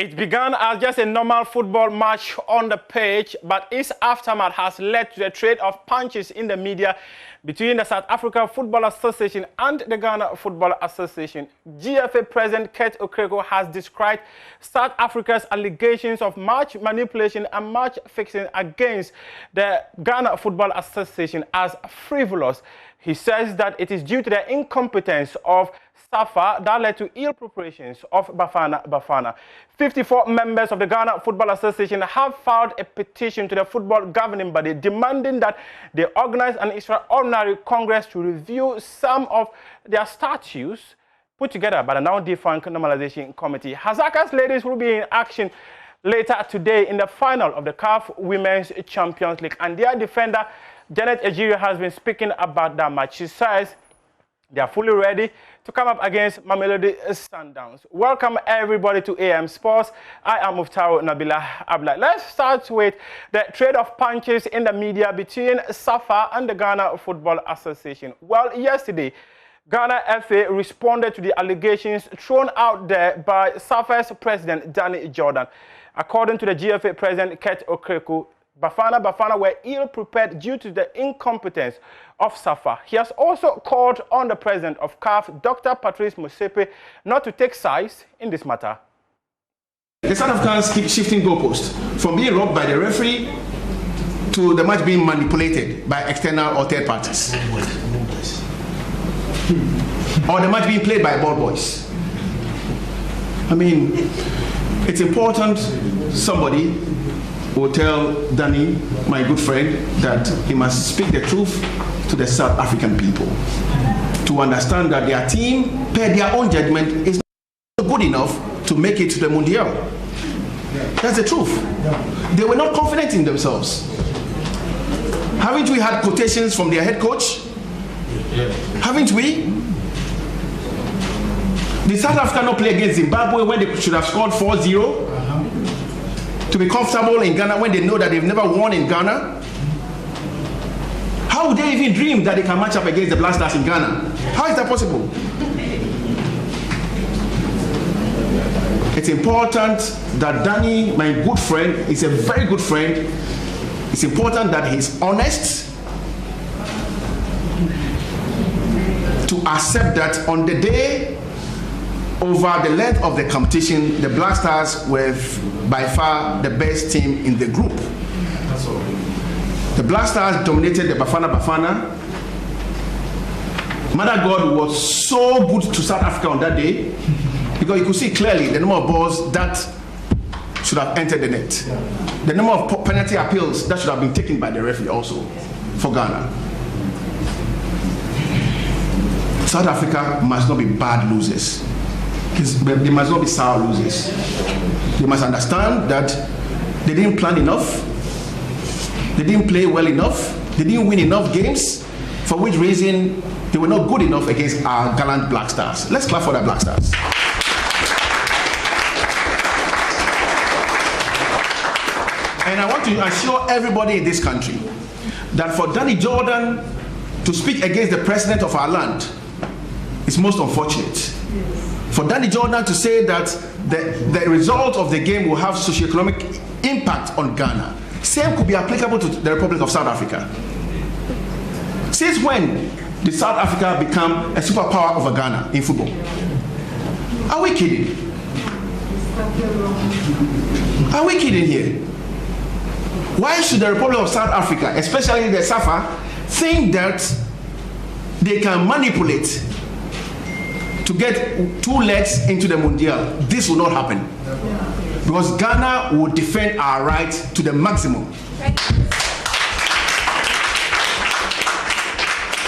It began as just a normal football match on the pitch, but its aftermath has led to the trade of punches in the media between the South African Football Association and the Ghana Football Association. GFA President Kurt Okraku has described South Africa's allegations of match manipulation and match fixing against the Ghana Football Association as frivolous. He says that it is due to the incompetence of SAFA that led to ill preparations of Bafana Bafana. 54 members of the Ghana Football Association have filed a petition to the football governing body demanding that they organize an extraordinary congress to review some of their statutes put together by the now defunct Normalization Committee. Hazaka's ladies will be in action later today in the final of the CAF Women's Champions League, and their defender Janet Ejiri has been speaking about that match. She says they are fully ready to come up against Mamelodi Sundowns. Welcome everybody to AM Sports. I am Muftaro Nabila Abla. Let's start with the trade of punches in the media between SAFA and the Ghana Football Association. Well, yesterday, Ghana FA responded to the allegations thrown out there by SAFA's president, Danny Jordan. According to the GFA president, Kurt Okraku, Bafana Bafana were ill-prepared due to the incompetence of SAFA. He has also called on the president of CAF, Dr. Patrice Motsepe, not to take sides in this matter. The South Africans keep shifting goalposts from being robbed by the referee to the match being manipulated by external or third parties. Or the match being played by ball boys. I mean, it's important somebody will tell Danny, my good friend, that he must speak the truth to the South African people to understand that their team, per their own judgment, is not good enough to make it to the Mundial. That's the truth. They were not confident in themselves. Haven't we had quotations from their head coach? Haven't we? Did South Africa not play against Zimbabwe when they should have scored 4-0? To be comfortable in Ghana when they know that they've never won in Ghana? How would they even dream that they can match up against the Black Stars in Ghana? How is that possible? It's important that Danny, my good friend, is a very good friend. It's important that he's honest to accept that on the day, over the length of the competition, the Black Stars were by far the best team in the group. The Black Stars dominated the Bafana Bafana. Mother God was so good to South Africa on that day because you could see clearly the number of balls that should have entered the net. The number of penalty appeals that should have been taken by the referee also for Ghana. South Africa must not be bad losers. They must not be sour losers. They must understand that they didn't plan enough, they didn't play well enough, they didn't win enough games, for which reason they were not good enough against our gallant Black Stars. Let's clap for the Black Stars. And I want to assure everybody in this country that for Danny Jordan to speak against the president of our land is most unfortunate. For Danny Jordan to say that the result of the game will have socioeconomic impact on Ghana, same could be applicable to the Republic of South Africa. Since when did South Africa become a superpower over Ghana in football? Are we kidding? Are we kidding here? Why should the Republic of South Africa, especially the SAFA, think that they can manipulate to get two legs into the Mundial? This will not happen. Because Ghana will defend our right to the maximum.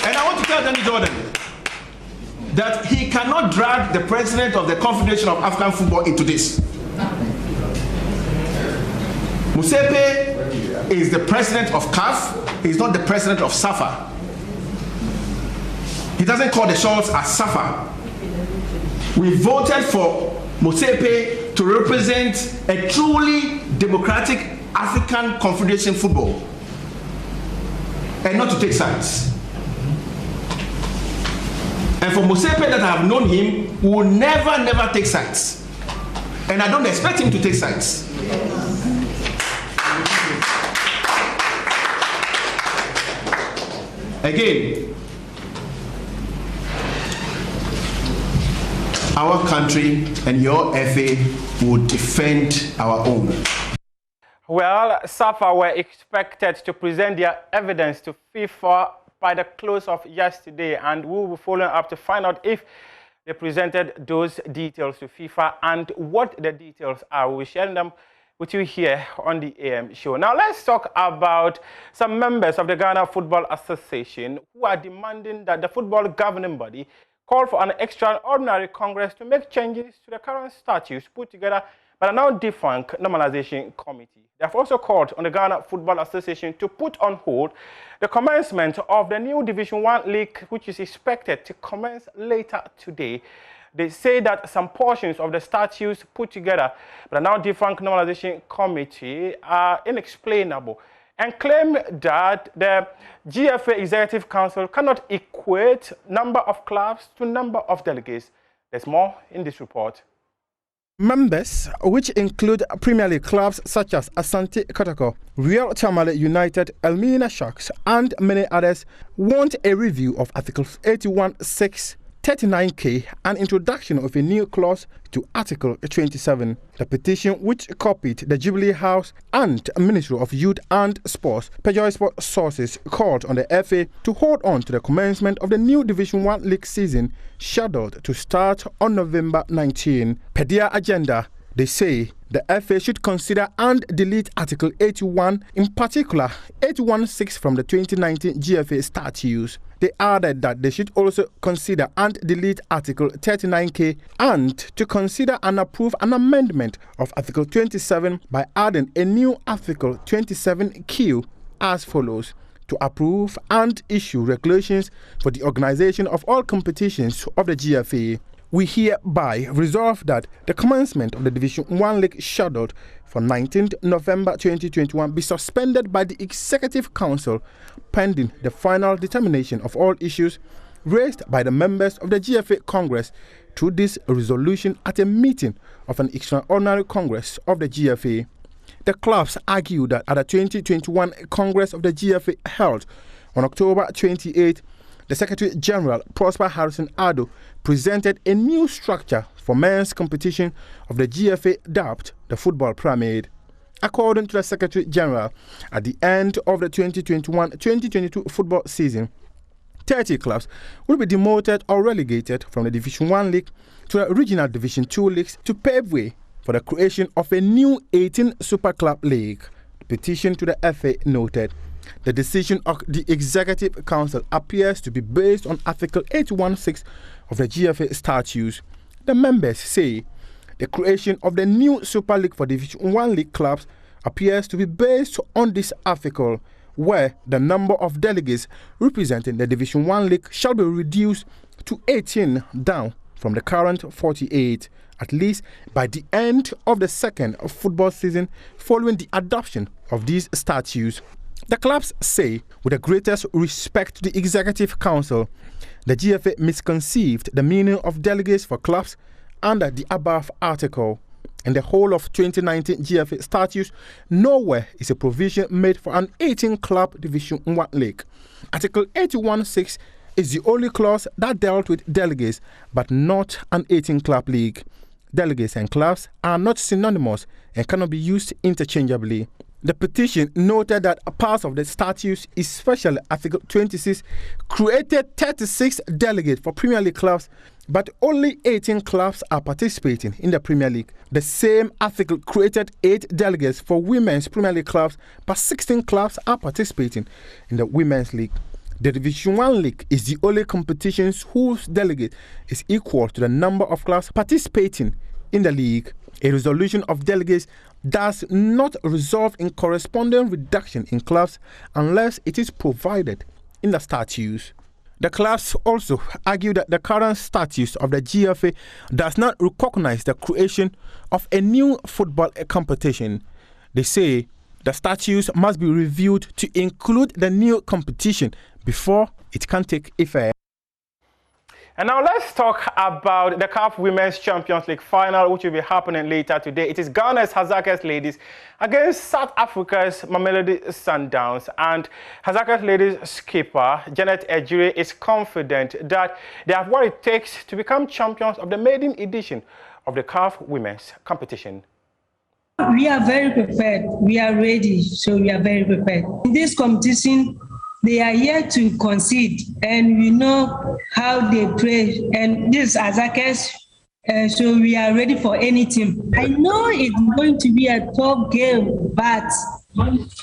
And I want to tell Danny Jordan that he cannot drag the president of the Confederation of African Football into this. Motsepe is the president of CAF. He's not the president of SAFA. He doesn't call the shots as SAFA. We voted for Motsepe to represent a truly democratic African Confederation football and not to take sides. And for Motsepe that I have known him, will never take sides. And I don't expect him to take sides. Again, our country and your FA will defend our own. Well, SAFA were expected to present their evidence to FIFA by the close of yesterday, and we will be following up to find out if they presented those details to FIFA and what the details are. We'll be sharing them with you here on the AM show. Now, let's talk about some members of the Ghana Football Association who are demanding that the football governing body call for an extraordinary Congress to make changes to the current statutes put together by the now defunct Normalization Committee. They have also called on the Ghana Football Association to put on hold the commencement of the new Division 1 League, which is expected to commence later today. They say that some portions of the statutes put together by the now defunct Normalization Committee are inexplainable, and claim that the GFA Executive Council cannot equate number of clubs to number of delegates. There's more in this report. Members, which include Premier League clubs such as Asante Kotoko, Real Tamale United, Elmina Sharks, and many others, want a review of Articles 81(6), 39K, and introduction of a new clause to Article 27. The petition, which copied the Jubilee House and Ministry of Youth and Sports, Pejoy Sport sources called on the FA to hold on to the commencement of the new Division 1 League season, scheduled to start on November 19. Per their agenda, they say the FA should consider and delete Article 81, in particular 81(6) from the 2019 GFA statutes. They added that they should also consider and delete Article 39K and to consider and approve an amendment of Article 27 by adding a new Article 27Q as follows: to approve and issue regulations for the organization of all competitions of the GFA. We hereby resolve that the commencement of the Division 1 League scheduled for 19th November 2021 be suspended by the Executive Council pending the final determination of all issues raised by the members of the GFA Congress through this resolution at a meeting of an extraordinary Congress of the GFA. The clubs argue that at the 2021 Congress of the GFA held on October 28, the Secretary General, Prosper Harrison Addo, presented a new structure for men's competition of the GFA dubbed the Football Pyramid. According to the Secretary General, at the end of the 2021-2022 football season, 30 clubs will be demoted or relegated from the Division 1 League to the Regional Division 2 leagues to pave way for the creation of a new 18 Super Club League. The petition to the FA noted the decision of the Executive Council appears to be based on Article 81(6) of the GFA statutes. The members say the creation of the new Super League for Division 1 League clubs appears to be based on this article, where the number of delegates representing the Division 1 League shall be reduced to 18, down from the current 48, at least by the end of the second football season following the adoption of these statutes. The clubs say, with the greatest respect to the Executive Council, the GFA misconceived the meaning of delegates for clubs under the above article. In the whole of 2019 GFA statutes, nowhere is a provision made for an 18-club Division 1 league. Article 81(6) is the only clause that dealt with delegates, but not an 18-club league. Delegates and clubs are not synonymous and cannot be used interchangeably. The petition noted that a part of the statutes, especially Article 26, created 36 delegates for Premier League clubs, but only 18 clubs are participating in the Premier League. The same article created 8 delegates for Women's Premier League clubs, but 16 clubs are participating in the Women's League. The Division 1 League is the only competition whose delegate is equal to the number of clubs participating in the league. A resolution of delegates does not result in corresponding reduction in clubs unless it is provided in the statutes. The clubs also argue that the current statutes of the GFA does not recognize the creation of a new football competition. They say the statutes must be reviewed to include the new competition before it can take effect. And now let's talk about the CAF Women's Champions League final, which will be happening later today. It is Ghana's Hazakahs Ladies against South Africa's Mamelodi Sundowns. And Hazakahs Ladies skipper Janet Ejire is confident that they have what it takes to become champions of the maiden edition of the CAF Women's competition. We are very prepared. We are ready, so we are very prepared. In this competition, they are here to concede, and we know how they play. And this is Hazakahs, so we are ready for any team. I know it's going to be a tough game, but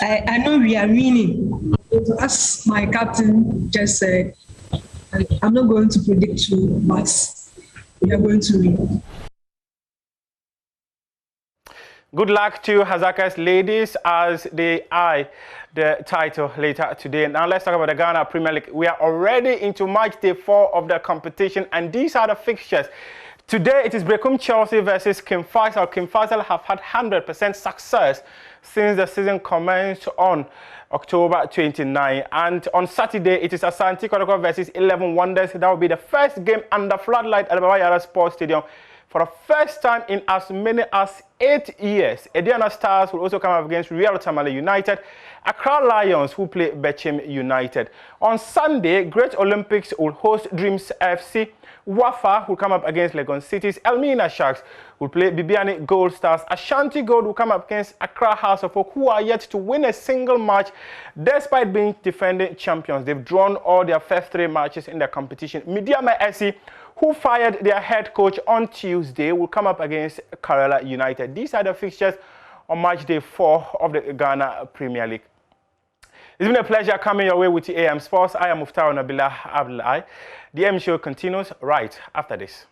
I know we are winning. As my captain just said, I'm not going to predict you, but we are going to win. Good luck to Hazakahs Ladies as they eye the title later today. Now let's talk about the Ghana Premier League. We are already into match day 4 of the competition, and these are the fixtures. Today it is Berekum Chelsea versus King Faisal. King Faisal have had 100% success since the season commenced on October 29. And on Saturday it is Asante Kotoko versus 11 Wonders. That will be the first game under floodlight at the Baba Yara Sports Stadium for the first time in as many as 8 years. Ediana Stars will also come up against Real Tamale United, Accra Lions who play Bechem United. On Sunday, Great Olympics will host Dreams FC. Wafa will come up against Legon Cities. Elmina Sharks will play Bibiani Gold Stars. Ashanti Gold will come up against Accra House of Oak, who are yet to win a single match despite being defending champions. They've drawn all their first 3 matches in the competition. Midiama SC, who fired their head coach on Tuesday, will come up against Karela United. These are the fixtures on match day 4 of the Ghana Premier League. It's been a pleasure coming your way with the AM Sports. I am Muftau Nabila Abdullahi. The AM show continues right after this.